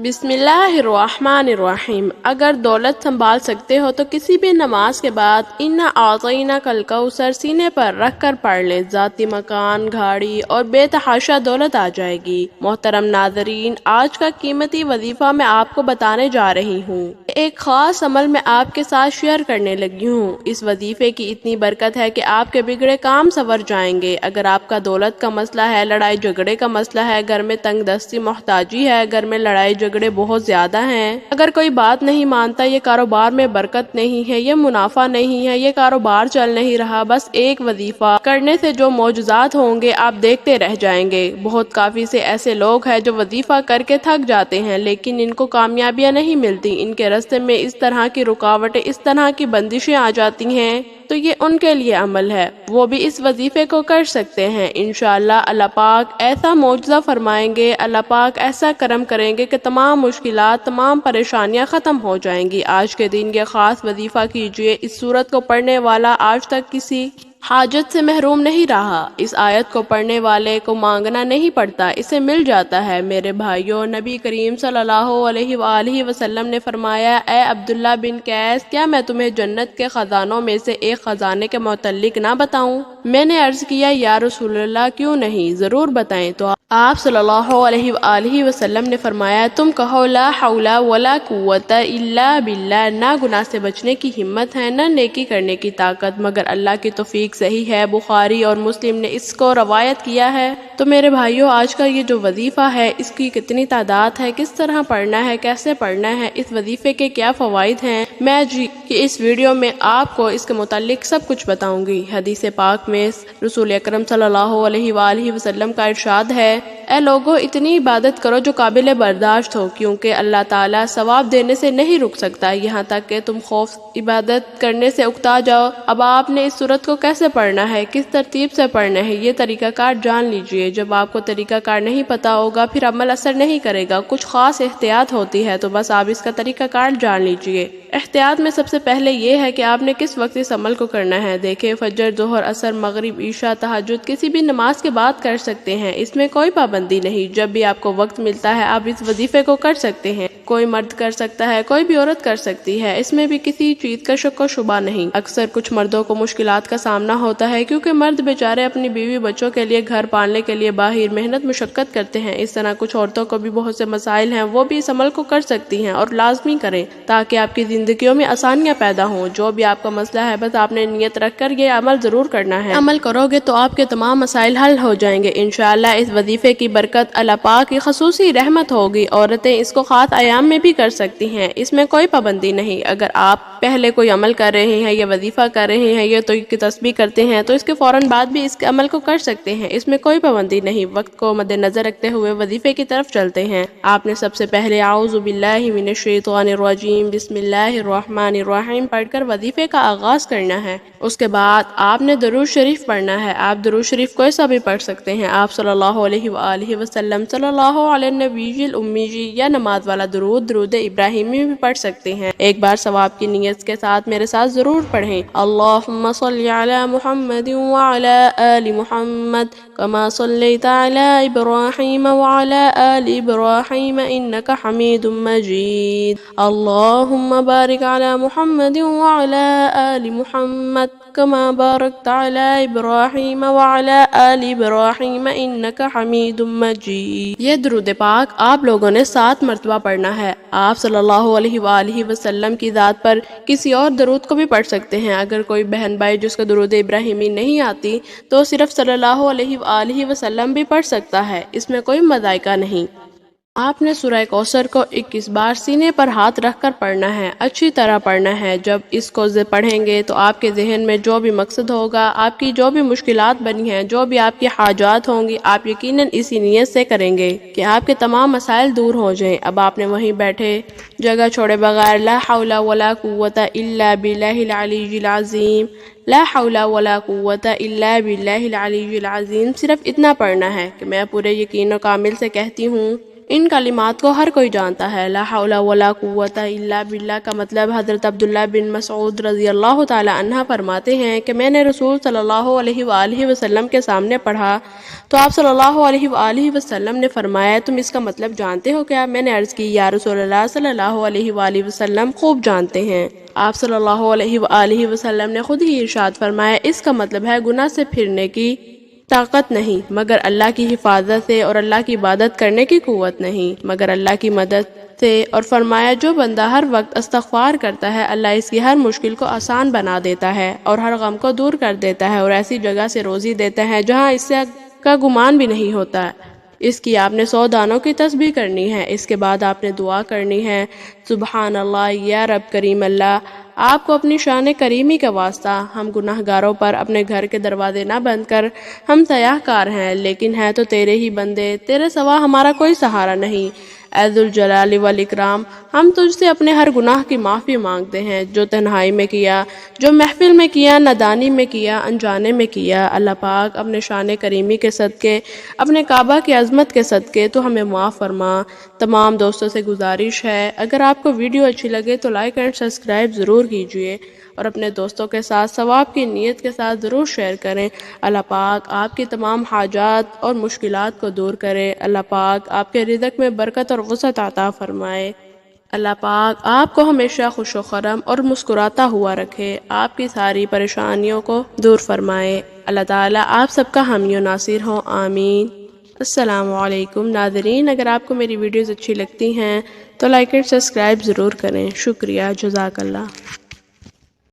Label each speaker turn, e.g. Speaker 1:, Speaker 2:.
Speaker 1: बिस्मिल्लाहिर्रहमानिर्रहीम। अगर दौलत संभाल सकते हो तो किसी भी नमाज के बाद इन्ना आतईना कल कौसर सीने पर रख कर पढ़ ले, जाती मकान, गाड़ी और बेतहाशा दौलत आ जाएगी। मोहतरम नाजरीन, आज का कीमती वजीफा मैं आपको बताने जा रही हूँ। एक खास अमल मैं आपके साथ शेयर करने लगी हूँ। इस वजीफे की इतनी बरकत है कि आपके बिगड़े काम संवर जाएंगे। अगर आपका दौलत का मसला है, लड़ाई झगड़े का मसला है, घर में तंग दस्ती मोहताजी है, घर में लड़ाई झगड़े बहुत ज्यादा हैं, अगर कोई बात नहीं मानता, ये कारोबार में बरकत नहीं है, ये मुनाफा नहीं है, ये कारोबार चल नहीं रहा, बस एक वजीफा करने से जो मौजूजात होंगे आप देखते रह जाएंगे। बहुत काफी से ऐसे लोग हैं जो वजीफा करके थक जाते हैं लेकिन इनको कामयाबियां नहीं मिलती। इनके रास्ते में इस तरह की रुकावटें, इस तरह की बंदिशें आ जाती हैं, तो ये उनके लिए अमल है, वो भी इस वजीफे को कर सकते हैं। इंशाअल्लाह अल्लाह पाक ऐसा मौजज़ा फरमाएंगे, अल्लाह पाक ऐसा करम करेंगे कि तमाम मुश्किलात, तमाम परेशानियां ख़त्म हो जाएंगी। आज के दिन ये ख़ास वजीफा कीजिए। इस सूरत को पढ़ने वाला आज तक किसी हाजत से महरूम नहीं रहा। इस आयत को पढ़ने वाले को मांगना नहीं पड़ता, इसे मिल जाता है। मेरे भाइयों, नबी करीम सल्लल्लाहु अलैहि वसल्लम ने फरमाया, ए अब्दुल्ला बिन कैस, क्या मैं तुम्हें जन्नत के खजानों में से एक खजाने के मुतल्लिक ना बताऊं? मैंने अर्ज किया, या रसूलल्लाह, क्यों नहीं, जरूर बताएं। तो आप सल्लल्लाहु अलैहि वसल्लम ने फरमाया, तुम कहो ला हौला वला कुव्वता इल्ला बिल्लाह, ना गुनाह से बचने की हिम्मत है, ना नेकी करने की ताकत मगर अल्लाह की तौफीक सही है। बुखारी और मुस्लिम ने इसको रवायत किया है। तो मेरे भाइयों, आज का ये जो वजीफा है, इसकी कितनी तादाद है, किस तरह पढ़ना है, कैसे पढ़ना है, इस वजीफे के क्या फवाइद हैं, मैं इस वीडियो में आपको इसके मुतालिक सब कुछ बताऊंगी। हदीस पाक में रसूल अकरम सल्लल्लाहु अलैहि वसल्लम का इरशाद है, ए लोगो, इतनी इबादत करो जो काबिल बर्दाश्त हो, क्योंकि अल्लाह ताला सवाब देने से नहीं रुक सकता यहाँ तक कि तुम खौफ इबादत करने से उकता जाओ। अब आपने इस सूरत को कैसे पढ़ना है, किस तरतीब से पढ़ना है, ये तरीकाकार जान लीजिए। जब आपको तरीकाकार नहीं पता होगा फिर अमल असर नहीं करेगा। कुछ खास एहतियात होती है, तो बस आप इसका तरीकाकार जान लीजिए। एहतियात में सबसे पहले ये है कि आपने किस वक्त इस अमल को करना है। देखें, फजर, जोहर, असर, मगरिब, ईशा, तहज्जुद किसी भी नमाज के बाद कर सकते हैं, इसमें कोई पाबंदी नहीं। जब भी आपको वक्त मिलता है आप इस वजीफे को कर सकते हैं। कोई मर्द कर सकता है, कोई भी औरत कर सकती है, इसमें भी किसी चीज का शक व शुबा नहीं। अक्सर कुछ मर्दों को मुश्किलात का सामना होता है क्योंकि मर्द बेचारे अपनी बीवी बच्चों के लिए, घर पालने के लिए बाहर मेहनत मुशक्कत करते हैं। इस तरह कुछ औरतों को भी बहुत से मसाइल हैं, वो भी इस अमल को कर सकती हैं और लाजमी करें ताकि आपकी जिंदगियों में आसानियां पैदा हों। जो भी आपका मसला है, बस आपने नियत रख कर ये अमल जरूर करना है। अमल करोगे तो आपके तमाम मसाइल हल हो जाएंगे इंशाअल्लाह। इस वजीफे की बरकत अल्लाह पाक की खसूसी रहमत होगी। औरतें इसको खास आयाम में भी कर सकती हैं, इसमें कोई पाबंदी नहीं। अगर आप पहले कोई अमल कर रहे हैं या वजीफा कर रहे हैं या तो की तस्बीह करते हैं तो इसके फौरन बाद भी इस अमल को कर सकते हैं, इसमें कोई पाबंदी नहीं। वक्त को मद्देनजर रखते हुए वजीफे की तरफ चलते हैं। आपने सबसे पहले आऊज़ु बिल्लाहि मिनश शैतानिर रजीम बिस्मिल्लाहिर्रहमानिर्रहीम पढ़कर वजीफे का आगाज करना है। उसके बाद आपने दुरूद शरीफ पढ़ना है। आप दुरूद शरीफ कोई सा भी पढ़ सकते हैं। आप सल्लल्लाहु अलैहि वसल्लम सल्लल्लाहु अलैहि नबील उम्मी या नमाज वाला दुरूद इब्राहिमी भी पढ़ सकते हैं। एक बार सवाब की नियत के साथ मेरे साथ जरूर पढ़ें। अल्लाहुम्मा सल्ली अला मुहम्मद व अला आलि मुहम्मद कमा सल्लैता अला इब्राहीम व अला आलि इब्राहीम इन्नका हमीदुम मजीद। अल्लाहुम्मा बारिक अला मुहम्मद व अला आलि मुहम्मद कमा बारकता अला इब्राहीम व अला आलि इब्राहीम इन्नका हमीदुम मजीद। ये दुरूद पाक आप लोगों ने 7 मरतबा पढ़ना है। आप सल्लल्लाहु अलैहि वसल्लम की ज़ात पर किसी और दरूद को भी पढ़ सकते हैं। अगर कोई बहन भाई जिसको दुरूद इब्राहिमी नहीं आती तो सिर्फ सल्लल्लाहु अलैहि वसल्लम भी पढ़ सकता है, इसमें कोई मज़ाइका नहीं। आपने सूरह कौसर को 21 बार सीने पर हाथ रखकर पढ़ना है, अच्छी तरह पढ़ना है। जब इसको पढ़ेंगे तो आपके जहन में जो भी मकसद होगा, आपकी जो भी मुश्किलात बनी हैं, जो भी आपकी हाजात होंगी, आप यकीनन इसी नीयत से करेंगे कि आपके तमाम मसाइल दूर हो जाएं। अब आपने वहीं बैठे जगह छोड़े बगैर ला हौला वला कुव्वता इल्ला बिल्लाहिल अलीय्यिल अज़ीम, ला हौला वला कुव्वता इल्ला बिल्लाहिल अलीय्यिल अज़ीम, सिर्फ इतना पढ़ना है कि मैं पूरे यकीन और कामिल से कहती हूँ ان کلمات کو ہر کوئی جانتا ہے۔ لا حول ولا قوت الا باللہ کا مطلب حضرت عبداللہ بن مسعود رضی اللہ تعالی عنہ فرماتے ہیں کہ میں نے رسول صلی اللہ علیہ وآلہ وسلم کے سامنے پڑھا تو آپ صلی اللہ علیہ وآلہ وسلم نے فرمایا تم اس کا مطلب جانتے ہو کیا؟ میں نے عرض کی یا رسول اللہ صلی اللہ علیہ وآلہ وسلم خوب جانتے ہیں۔ آپ صلی اللہ علیہ وآلہ وسلم نے خود ہی ارشاد فرمایا اس کا مطلب ہے گناہ سے پھرنے کی طاقت نہیں مگر اللہ کی حفاظت سے، اور اللہ کی عبادت کرنے کی قوت نہیں مگر اللہ کی مدد سے، اور فرمایا جو بندہ ہر وقت استغفار کرتا ہے اللہ اس کی ہر مشکل کو آسان بنا دیتا ہے اور ہر غم کو دور کر دیتا ہے اور ایسی جگہ سے روزی دیتا ہے جہاں اس سے کا گمان بھی نہیں ہوتا۔ اس کی آپ نے 100 دانوں کی تسبیح کرنی ہے۔ اس کے بعد آپ نے دعا کرنی ہے سبحان اللہ یا رب کریم اللہ، آپ کو اپنی شان کریمی کا واسطہ ہم گناہ گاروں پر اپنے گھر کے دروازے نہ بند کر، ہم سیاہ کار ہیں لیکن ہیں تو تیرے ہی بندے، تیرے سوا ہمارا کوئی سہارا نہیں۔ اے ذوالجلال والاکرام، ہم تجھ سے اپنے ہر گناہ کی معافی مانگتے ہیں، جو تنہائی میں کیا، جو محفل میں کیا، نادانی میں کیا، انجانے میں کیا۔ اللہ پاک اپنے شان کریمی کے صدقے، اپنے کعبہ کی عظمت کے صدقے تو ہمیں معاف فرما۔ تمام دوستوں سے گزارش ہے اگر آپ کو ویڈیو اچھی لگے تو لائک اینڈ سبسکرائب ضرور کیجیے اور اپنے دوستوں کے ساتھ ثواب کی نیت کے ساتھ ضرور شیئر کریں۔ اللہ پاک آپ کی تمام حاجات اور مشکلات کو دور کرے۔ اللہ پاک آپ کے رزق میں برکت اور وسعت عطا فرمائے۔ اللہ پاک آپ کو ہمیشہ خوش و خرم اور مسکراتا ہوا رکھے، آپ کی ساری پریشانیوں کو دور فرمائے۔ اللہ تعالیٰ آپ سب کا حامی و ناصر ہو، آمین۔ السلام علیکم ناظرین، اگر آپ کو میری ویڈیوز اچھی لگتی ہیں تو لائک اینڈ سبسکرائب ضرور کریں۔ شکریہ، جزاک اللہ۔